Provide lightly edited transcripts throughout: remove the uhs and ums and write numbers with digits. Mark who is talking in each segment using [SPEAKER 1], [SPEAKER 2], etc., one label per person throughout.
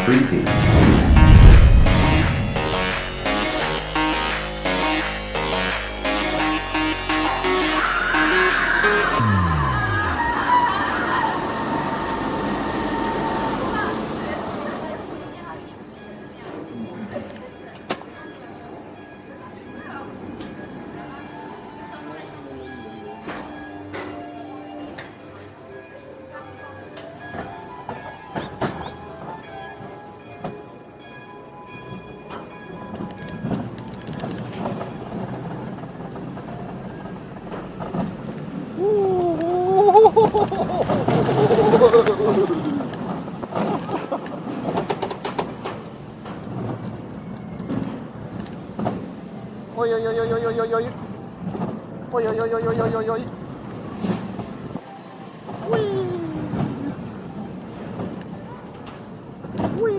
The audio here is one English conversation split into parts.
[SPEAKER 1] 3D.
[SPEAKER 2] Oi, oi, oi, oi, oi, oi, oi, oi. Oi, oi, oi, oi, oi, oi, oi, oi. Ui. Ui.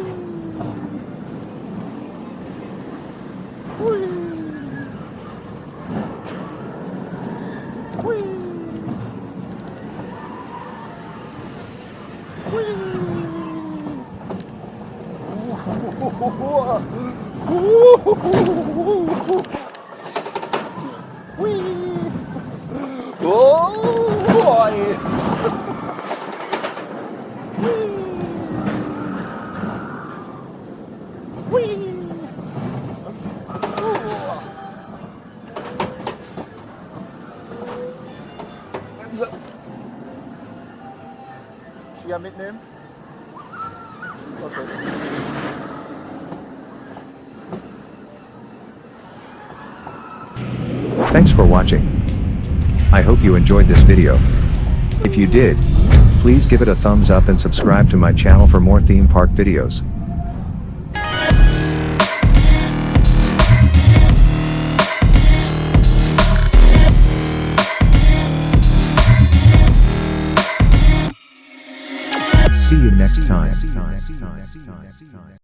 [SPEAKER 2] Ui. Ui. Ui. Oh, boy. Skier mitnehmen? Okay.
[SPEAKER 3] Thanks for watching. I hope you enjoyed this video. If you did, please give it a thumbs up and subscribe to my channel for more theme park videos. See you next time.